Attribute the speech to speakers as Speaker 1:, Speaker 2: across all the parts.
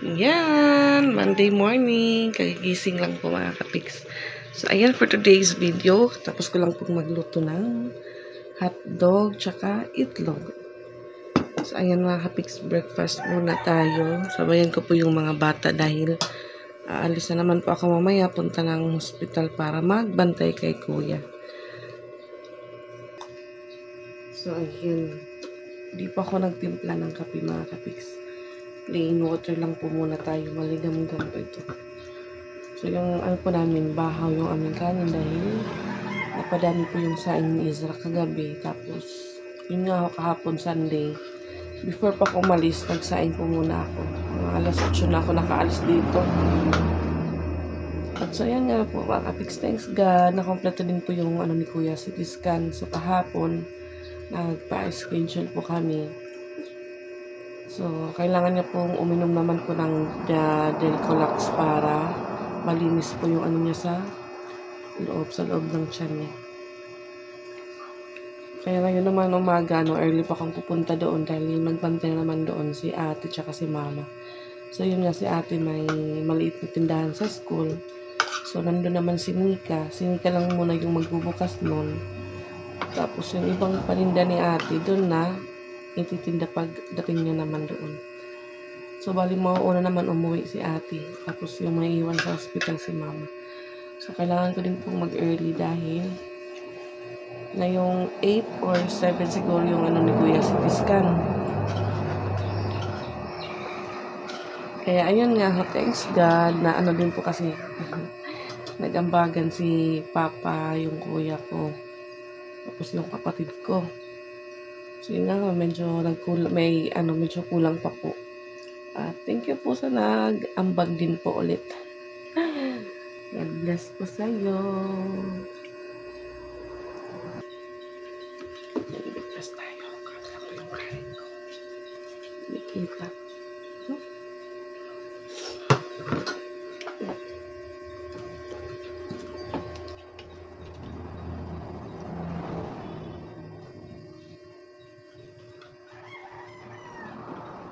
Speaker 1: Yan, Monday morning, kagigising lang po mga kapiks. So, ayan for today's video. Tapos ko lang pong magluto ng hotdog, tsaka itlog. So, ayan mga kapiks, breakfast muna tayo. Sabayan ko po yung mga bata dahil aalis na naman po ako mamaya, punta ng hospital para magbantay kay kuya. So, ayan. Hindi pa ako nagtimpla ng kape mga kapiks. Plain water lang po muna tayo. Maligam-gam po ito. So, yung ano po namin, bahaw yung aming kanin dahil napadami po yung saing ni Isra kagabi. Tapos, yun nga ako kahapon Sunday. Before pa ako umalis, nagsaing po muna ako. Mga alas 8 na ako nakaalis dito. At so, yan nga po mga kapiks. Thanks God. Nakompleto din po yung ano ni Kuya, CT scan. So, kahapon, nagpa-screenshot po kami. So, kailangan niya pong uminom naman po ng Delcolax para malinis po yung ano niya sa loob ng tiyan niya. Kaya ngayon naman umaga, early pa akong pupunta doon dahil magbantay naman doon si ate tsaka si mama. So, yun nga si ate may maliit na tindahan sa school. So, nandun naman si Nika. Si Nika lang muna yung magbubukas noon. Tapos, yung ibang paninda ni ate doon na ititinda pag dating niya naman doon. So, bali mauuna naman umuwi si ate. Tapos, yung may iwan sa hospital si mama. So, kailangan ko din pong mag-early dahil na yung 8 or 7 siguro yung ano ni Kuya CT scan. Kaya, ayun nga, thanks God na ano din po kasi nagambagan si Papa, yung kuya ko. Tapos, yung kapatid ko. So, yun nga, medyo medyo kulang pa po. Thank you po sa nag-ambag din po ulit. God bless po sa'yo. Nag-bless tayo. Kaya po yung kain ko. Nikita.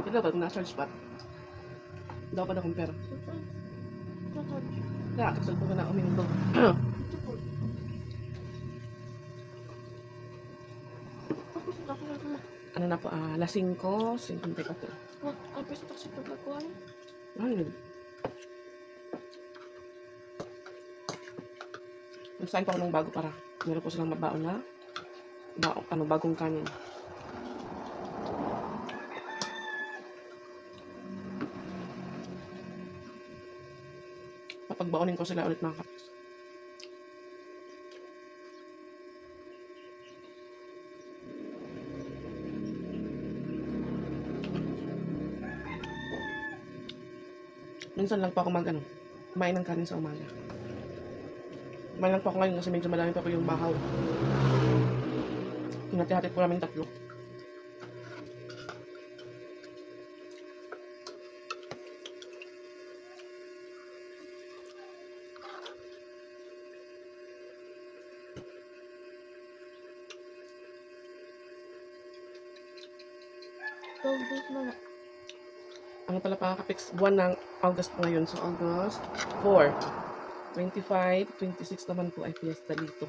Speaker 1: Ito ba? Na-charge pa? Daw pa na kong pera. Kaya, kasal ko na umindog. Ano na po, alas 5, 54.
Speaker 2: Ang pwede taksi pagkakuhan?
Speaker 1: Ay, nagsain pa ako ng bago para meron po silang mabaon na bagong kanin. Papagbaunin ko sila ulit mga kapiks. Minsan lang po ako kumain ng kanin sa umaga. Kumain lang po ako ngayon kasi medyo madami pa po yung bahaw. Hinati-hati po namin 3. Ano pala pa kapiks, buwan ng August po ngayon. So, August 4, 25, 26 naman po ay fiesta dito.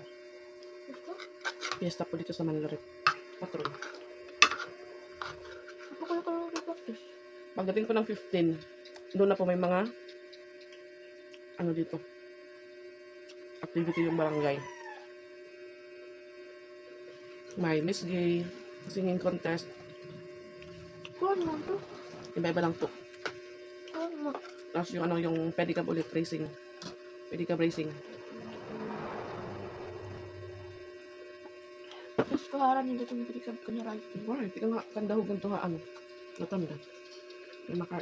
Speaker 1: Fiesta po dito sa Manlarit. Patron. Pagdating po ng 15, doon na po may mga ano dito, activity yung barangay. May Miss Gay, singing contest.
Speaker 2: Kuhan mo to?
Speaker 1: Iba-iba lang po.
Speaker 2: Kuhan mo?
Speaker 1: Tapos yung yung pedicab ulit racing. Pedicab racing.
Speaker 2: Tapos kaharan nila itong pedicab ko na right.
Speaker 1: Why? Tika nga, kandahugan to ha, natanda.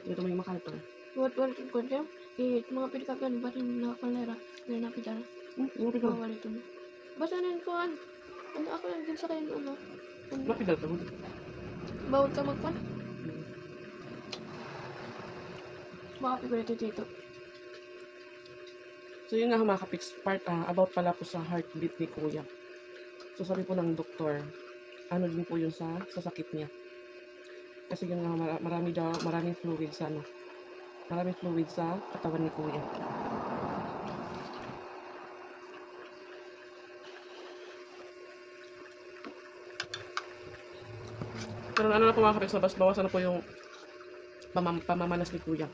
Speaker 1: Dito may makarta.
Speaker 2: Buat ko siya. Mga pedicab yan, ba't yung nakakalera? May napidara.
Speaker 1: Yung napidal.
Speaker 2: Bawal ito na. Basta na yun kuhan. Ano ako lang din sa kayo ano?
Speaker 1: Napidal ka mo.
Speaker 2: Bawal ka magpan? Baka pigurito dito.
Speaker 1: So yun nga mga kapiks, about pala po sa heartbeat ni Kuya. So sabi po ng doktor, ano din po yun sa sakit niya. Kasi yun nga, maraming fluid sa Maraming fluid sa katawan ni kuya. Pero ano na po mga kapiks, bawas-bawasan na po yung pamamanas ni kuya.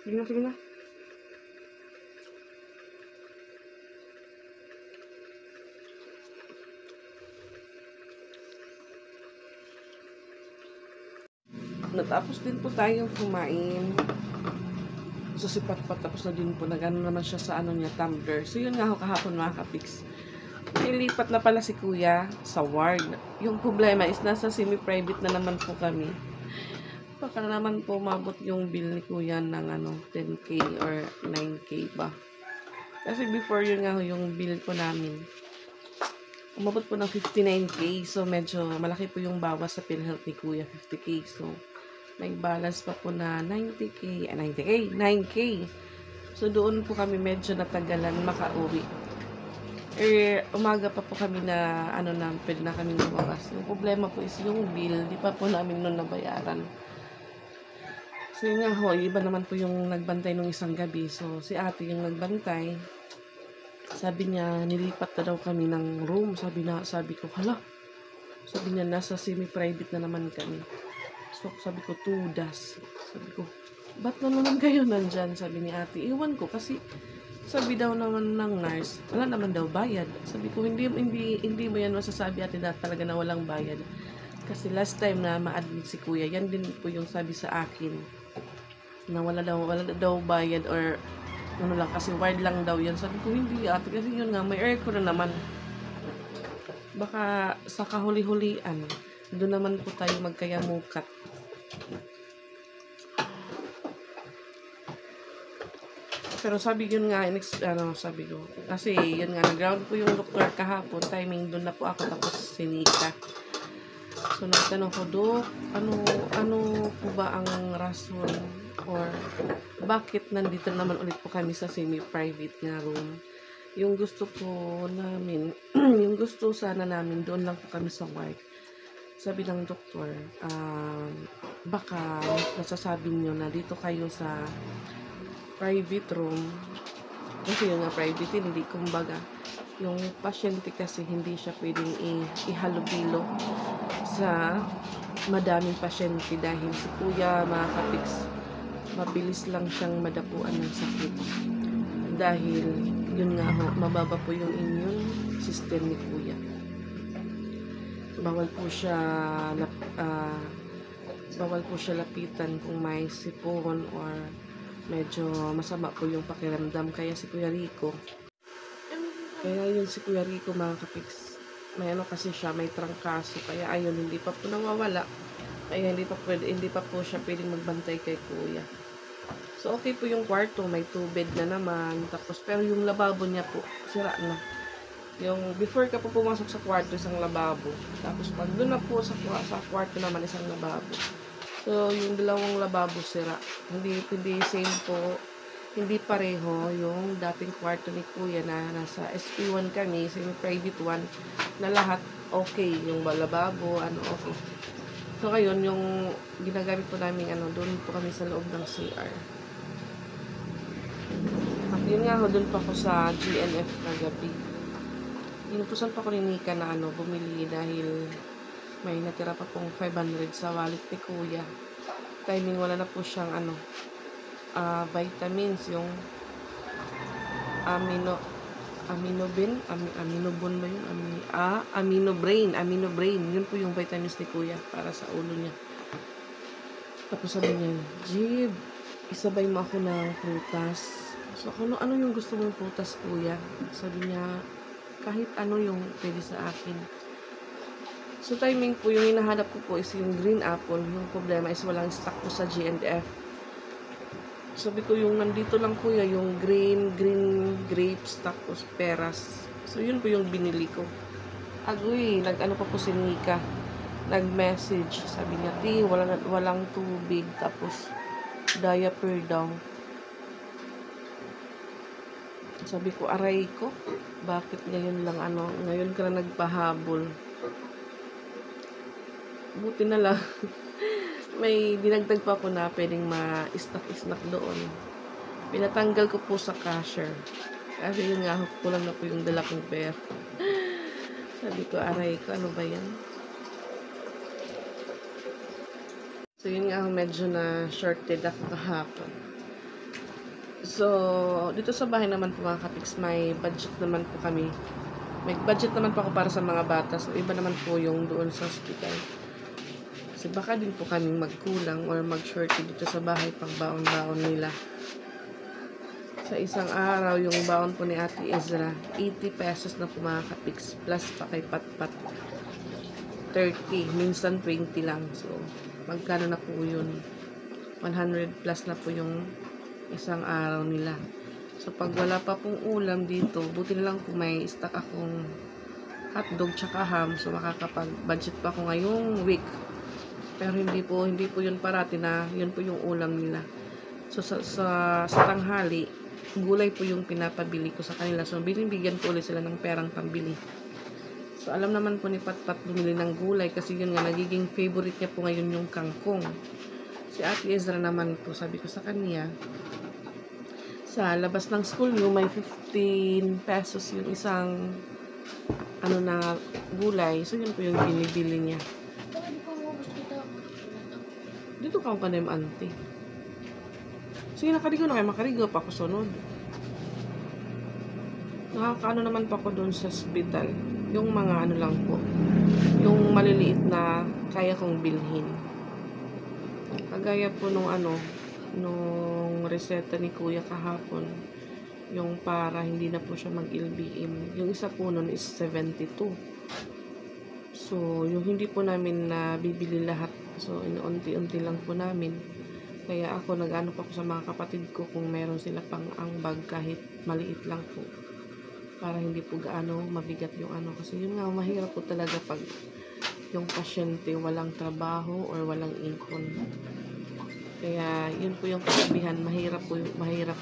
Speaker 1: Sige na, sige na. Natapos din po tayong kumain. So si Patpat tapos na din po. Nagano naman siya sa ano niya, tumbler. So yun nga ako kahapon mga kapiks. Nilipat na pala si kuya sa ward. Yung problema is nasa semi-private na naman po kami. Baka na naman po mabot yung bill ni kuya ng ano, 10K or 9K ba. Kasi before yun nga yung bill po namin. Umabot po ng 59K. So medyo malaki po yung bawas sa PhilHealth ni kuya, 50K. So may balance pa po na 90K, 9K. So doon po kami medyo natagalan makauwi. Umaga pa po kami na ano na pwede na kami lumabas. Yung problema po is yung bill, di pa po namin noon nabayaran. So yun nga ho, iba naman po yung nagbantay nung isang gabi. So si ate yung nagbantay. Sabi niya, nilipat na daw kami ng room. Sabi ko, hala. Sabi niya, nasa semi-private na naman kami. So sabi ko, 2 das. Sabi ko, ba't na naman kayo nandyan? Sabi ni ate, iwan ko kasi sabi daw naman ng nurse, wala naman daw bayad. Sabi ko, hindi mo yan masasabi ate na talaga na walang bayad. Kasi last time na ma-admit si kuya, yan din po yung sabi sa akin na wala daw bayad or ano lang, kasi ward lang daw yan. Sabi ko, hindi ate, kasi yun nga, may aircon na naman. Baka sa kahuli-hulian, doon naman po tayo magkayamukat. Pero sabi yun nga, sabi ko, kasi yun nga, nag-ground po yung doktor kahapon, timing doon na po ako, tapos sinika. So nagtanong ko, Dok, ano po ba ang rason or bakit nandito naman ulit po kami sa semi-private na room? Yung gusto po namin, yung gusto sana namin, doon lang po kami sa ward. Sabi ng doktor, baka nasasabi nyo na dito kayo sa private room. Kasi yung nga private, hindi kumbaga. Yung pasyente kasi hindi siya pwedeng ihalubilo sa madaming pasyente dahil si kuya, mga kapiks, mabilis lang siyang madapuan ng sakit. Dahil, yun nga ho, mababa po yung immune system ni kuya. Bawal po siya lapitan kung may sipon or medyo masama po yung pakiramdam. Kaya si Kuya Rico, mga kapiks, may ano kasi siya, may trangkaso. Kaya ayun, hindi pa po nawawala. Kaya hindi pa po siya pwedeng magbantay kay kuya. So okay po yung kwarto, may 2 bed na naman. Tapos pero yung lababo niya po, sira na. Yung before ka po pumasok sa kwarto, isang lababo. Tapos pag doon na po sa kwarto naman, isang lababo. So, yung dalawang lababo sira. Hindi same po. Hindi pareho yung dating kwarto ni kuya na nasa SP1 kami, semi-private one, na lahat okay. Yung lababo, okay. So, ngayon, yung ginagamit po namin, doon po kami sa loob ng CR. At yun nga, doon pa ako sa GNF kagabi. Inutusan pa ko ni Nika na bumili dahil may natira pa pong 500 sa wallet ni kuya. Timing wala na po siyang vitamins, yung aminobrain. Yun po yung vitamins ni kuya para sa ulo niya. Tapos sabi niya, Jib, isabay mo ako ng prutas. So ano yung gusto mong prutas kuya? Sabi niya, kahit ano yung pwede sa akin. So, timing po, yung hinahanap ko po is yung green apple. Yung problema is walang stock po sa G&F. Sabi ko, yung nandito lang kuya, yung green grapes, tapos peras. So, yun po yung binili ko. Agoy, nag-ano pa po si Nika. Nag-message. Sabi niya, walang tubig. Tapos, diaper daw. Sabi ko, aray ko, bakit ngayon lang ngayon ka na nagpahabol. Buti na lang, may dinagdag pa ako na pwedeng ma-snack doon. Pinatanggal ko po sa cashier. Kasi yun nga, kulang na po yung dala kong pera. Sabi ko, aray ko, ano ba yan? So, yun nga, medyo na shorted ako kahapon. So, dito sa bahay naman po mga kapiks, may budget naman po kami. May budget naman po ako para sa mga bata. So, iba naman po yung doon sa hospital. Kasi baka din po kaming magkulang or mag-shorted dito sa bahay pang baon-baon nila. Sa isang araw, yung baon po ni Ate Ezra, 80 pesos na po mga kapiks. Plus pa kay Patpat, 30. Minsan 20 lang. So, magkano na po yun? 100 plus na po yung isang araw nila. So, pag wala pa pong ulam dito, buti na lang kung may stock akong hotdog tsaka ham. So, makakapag-budget pa ako ngayong week. Pero hindi po yun parati na yun po yung ulam nila. So, sa tanghali, gulay po yung pinapabili ko sa kanila. So, binibigyan ko ulit sila ng perang pambili. So, alam naman po ni Patpat bumili ng gulay kasi yun nga, nagiging favorite niya po ngayon yung kangkong. Si Ate Ezra naman po, sabi ko sa kanya, sa labas ng school yung may 15 pesos yung isang na gulay. So, yun po yung binibili niya. Dito ka pa na yung auntie. Sige, nakarigo na kayo. Makarigo pa ako sunod. Nakakaano naman pa ako doon sa hospital. Yung mga lang po. Yung maliliit na kaya kong bilhin. Kagaya po nung nung reseta ni Kuya kahapon. Yung para hindi na po siya mag-LBM. Yung isa po nun is 72. So, yung hindi po namin na bibili lahat. So, unti-unti lang po namin. Kaya ako, nag-ano pa ako sa mga kapatid ko kung meron sila pang ambag kahit maliit lang po. Para hindi po gaano mabigat yung Kasi yun nga, mahirap po talaga pag yung pasyente walang trabaho or walang ipon. Kaya yun po yung kasabihan, mahirap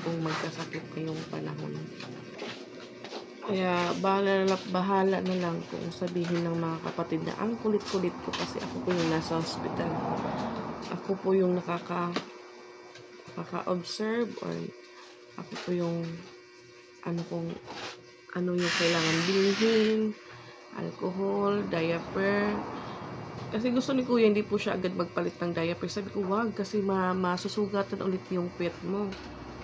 Speaker 1: pong magkasakit ngayong panahon. Kaya bahala na lang kung sabihin ng mga kapatid na ang kulit-kulit ko kasi ako po yung nasa hospital. Ako po yung nakaka-observe or ako po yung yung kailangan bilhin, alcohol, diaper. Kasi gusto ni Kuya, hindi po siya agad magpalit ng diaper. Sabi ko, wag, kasi masusugatan ulit yung pet mo.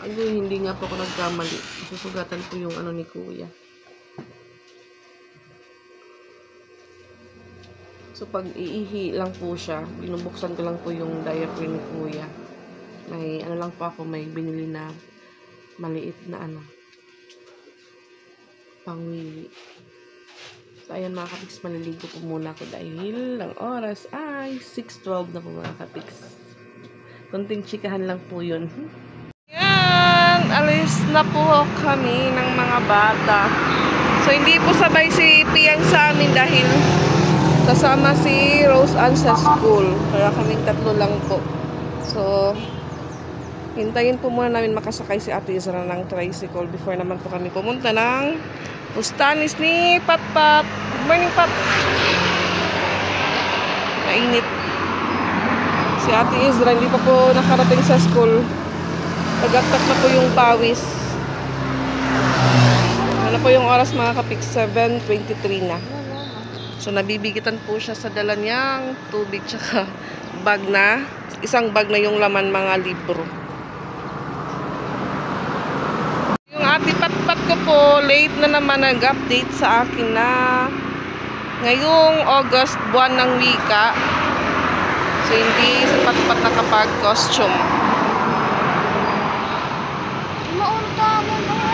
Speaker 1: Hindi nga po ako nagkamali. Masusugatan po yung ni Kuya. So, pag iihi lang po siya, binubuksan ko lang po yung diaper ni Kuya. May lang po ako, may binili na maliit na pangwiwi. So, ayan mga kapiks, maliligo po muna ako dahil ang oras ay 6:12 na po mga kapiks. Konting chikahan lang po yun. Ayan, alis na po kami ng mga bata. So, hindi po sabay si Piang sa amin dahil kasama si Rose Ann sa school. Kaya kaming tatlo lang po. So, hintayin po muna namin makasakay si Ate Ezra ng tricycle before naman po kami pumunta ng Bustanis ni Patpat. Good morning, Pat. Mainit. Si Ate Ezra hindi pa po nakarating sa school. Tagaktak na po yung pawis. Ano po yung oras mga kapik? 7:23 na. So, nabibigitan po siya sa dala niyang tubig tsaka isang bag na yung laman mga libro. Yung Ate Patpat ko po, late na naman nag-update sa akin na ngayong August, buwan ng wika. So, hindi sa Patpat nakapag-costume.
Speaker 2: Maunta mo mga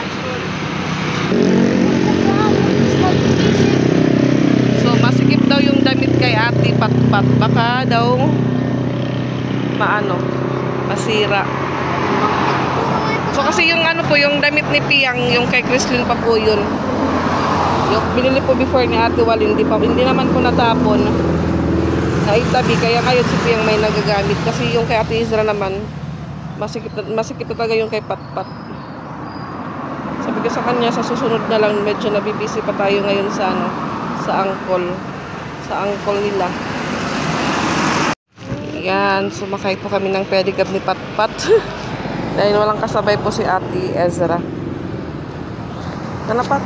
Speaker 1: Masikip daw yung damit kay Ate Patpat. Baka daw masira. So kasi yung yung damit ni Piang, yung kay Chrislyn pa po yun. Yung binili po before ni Ate Wal, hindi naman po natapon. Naitabi, kaya ngayon si Piang may nagagamit. Kasi yung kay Ate Ezra naman, Masikip na talaga yung kay Patpat. Sabi ko sa kanya, sa susunod na lang, medyo nabibisi pa tayo ngayon sa ano, sa angkol nila. Yan, sumakay po kami ng pedicab ni Patpat. Dahil walang kasabay po si Ate Ezra. Pat?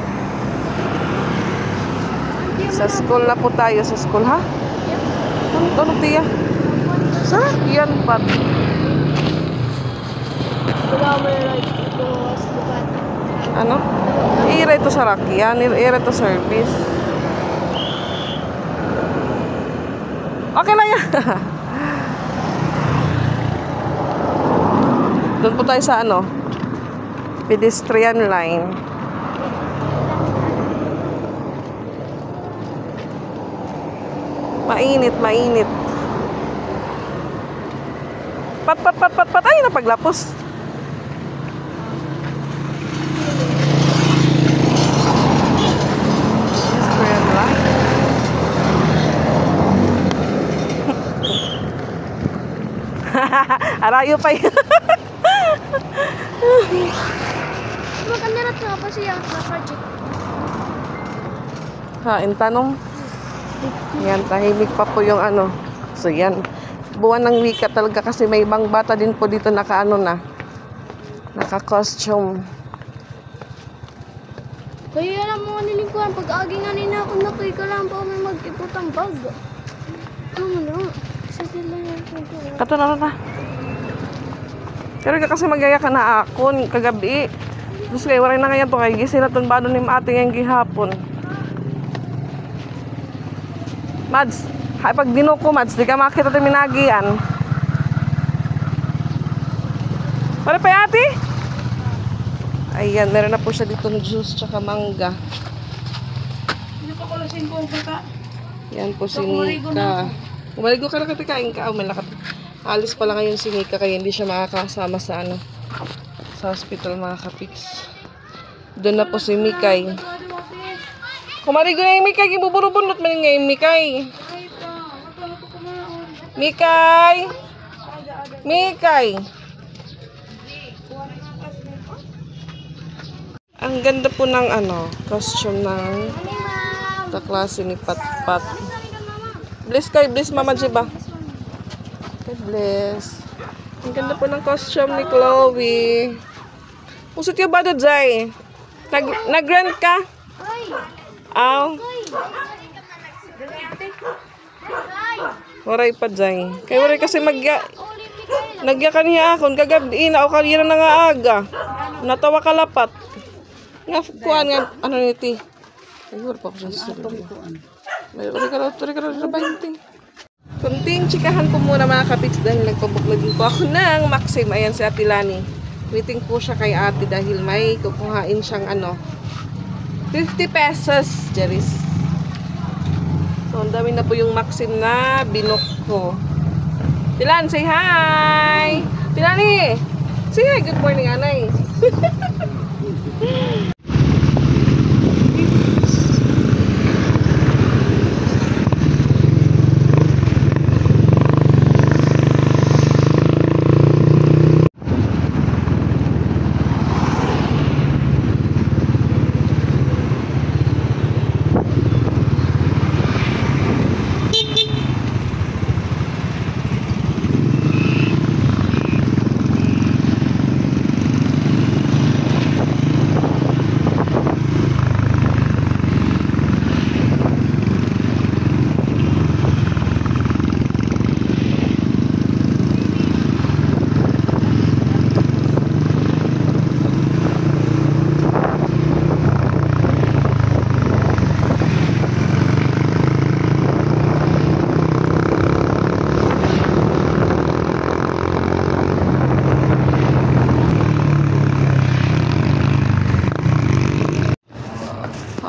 Speaker 1: Sa school na po tayo, sa school, ha? Ano, tiya? Sa? Yan, Pat. Ano? I-rate to sa Rakyan, i-rate to service. Okay na yan. Doon po tayo sa ano? Pedestrian line. Mainit. Pat. Ay, napaglapos. Pedestrian line. Arayo pa yun.
Speaker 2: Magkandarat nga pa siya sa project.
Speaker 1: Tanong. Yan, tahimik pa po yung ano. So, yan. Buwan ng wika talaga kasi may ibang bata din po dito naka-ano na. Naka-costume.
Speaker 2: Kaya alam mo nilingkuhan, pag-agi nga nina ako nakoy ka lang pa may mag-ipot ang bag. Ano na? Sa sila yan.
Speaker 1: Kato na. Pero kasi magaya ka na akon kagabi. Tapos kayo, waray na kaya to. Kaya gising na itong bado ni ating yung gihapon. Mads, pag dinuko, Mads, di ka makita ito minagian. Wala pa yati? Ayan, meron na po siya dito ng juice tsaka mangga. Yan po si Nika. Umaligo ka na katikain ka. Alis pala ngayon si Nika kaya hindi siya makakasama sa ano, sa hospital mga kapiks. Doon na po si Mikay. Kumarigo na yung Mikay, ibuburo-bunot man yung Mikay. Mikay! Ang ganda po ng ano, costume ng kaklase ni Patpat. Bless Mama Jiba. God bless. Ang ganda po ng costume ni Chloe. Pusot yung ba doon, Zay? Nag-rent ka? Aw. Waray pa dyan. Kaya waray kasi nagya kaniya akon. Kagabi na o kanina na nga aga. Natawa kalapat. Nga kuhaan nga. Ano niti? Ay, wala pa ko siya sa sarili. Waray ka na 20. Kunting chikahan po muna mga kapiks dahil nagpabuklagin po ako ng Maxim. Ayan si Ate Lani. Waiting po siya kay ate dahil may kukuhain siyang ano. 50 pesos, Jeris. So, ang dami na po yung Maxim na binok ko. Tilan, say hi! Tilani! Say hi, good morning, anay.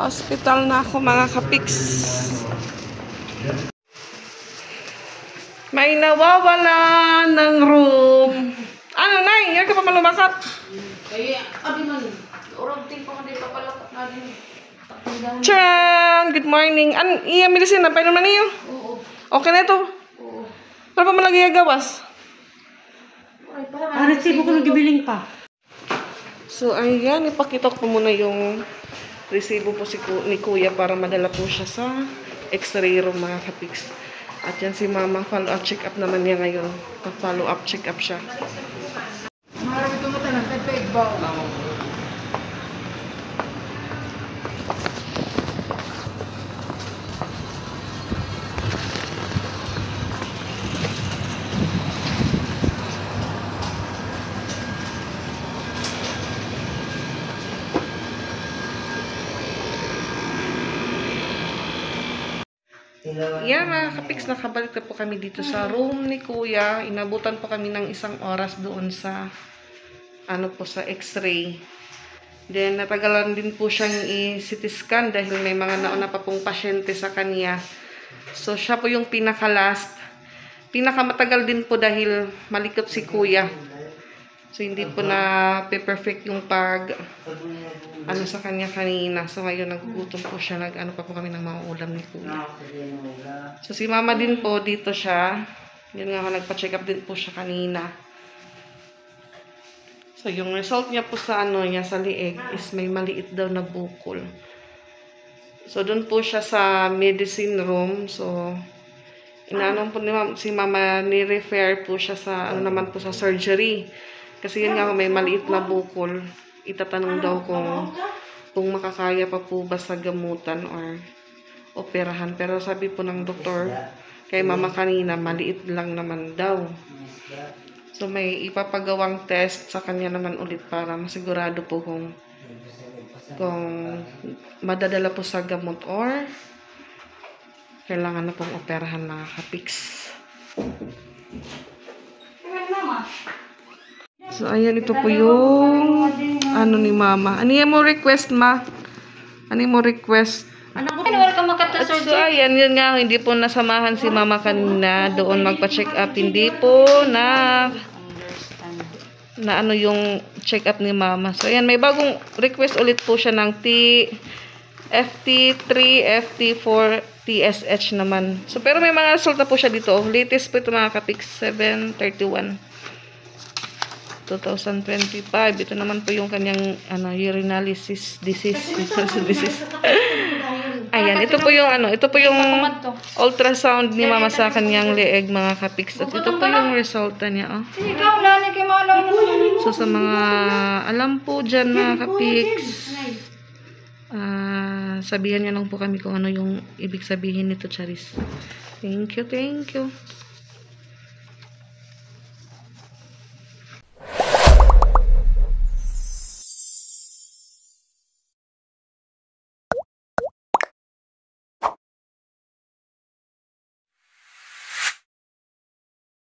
Speaker 1: Hospital na ako mga kapiks. May nawawala ng room. Ano, Nay? Yan ka pa malumakat?
Speaker 2: Kaya, abi man. Urag ting pa din papalakat na din.
Speaker 1: Charan! Good morning. Iya, medicine na. Painom na niyo?
Speaker 2: Oo.
Speaker 1: Okay na ito?
Speaker 2: Oo.
Speaker 1: Para pa malagi gawas?
Speaker 3: Resibo ko nagibiling pa.
Speaker 1: So, ayan, ipakita ko muna yung resibo po ni Kuya para madala po siya sa x-ray room, mga kapiks. At yan si Mama, follow-up check-up naman niya ngayon. Pa-follow-up check-up siya.
Speaker 3: Marami ito mo talang peg ba?
Speaker 1: Yan mga kapiks, nakabalik na po kami dito sa room ni Kuya. Inabutan po kami ng 1 oras doon sa sa x-ray. Then natagalan din po siyang i-CT scan dahil may mga nauna pa pong pasyente sa kanya. So siya po yung pinaka-last. Pinakamatagal din po dahil malikot si Kuya. So hindi po na perfect yung sa kanya kanina. So ngayon nagugutom po siya, pa po kami ng mga ulam ni Kuya. So si Mama din po dito siya. Yun nga, nagpa-check up din po siya kanina. So yung result niya po sa sa lieg is may maliit daw na bukol. So doon po siya sa medicine room. So inanong po si Mama, ni-refer po siya sa naman po sa surgery. Kasi yun nga, may maliit na bukol. Itatanong daw kung makakaya pa po ba sa gamutan or operahan. Pero sabi po ng doktor kay Mama kanina, maliit lang naman daw. So may ipapagawang test sa kanya naman ulit para masigurado po kung madadala po sa gamot or kailangan na pong operahan, mga kapiks. So, ayan, ito po yung ni Mama. Ano yung mo request, Ma? Ano yung mo request?
Speaker 2: Anak ko, wala ka makata-surgery.
Speaker 1: So, ayan, yun nga, hindi po nasamahan si Mama kanina doon magpa-check up. Hindi po na yung check up ni Mama. So, ayan, may bagong request ulit po siya ng FT3, FT4, TSH naman. So, pero may mga resulta po siya dito. Latest po ito, mga kapiks, 7/31. 2025. Ito naman po yung kanyang urinalysis disease. Ayan, ito po yung ultrasound ni Mama sa kanyang leeg, mga kapiks. At ito po yung resulta niya, So sa mga alam po dyan, mga kapiks, sabihan niyo lang po kami kung ano yung ibig sabihin nito, Charis. Thank you.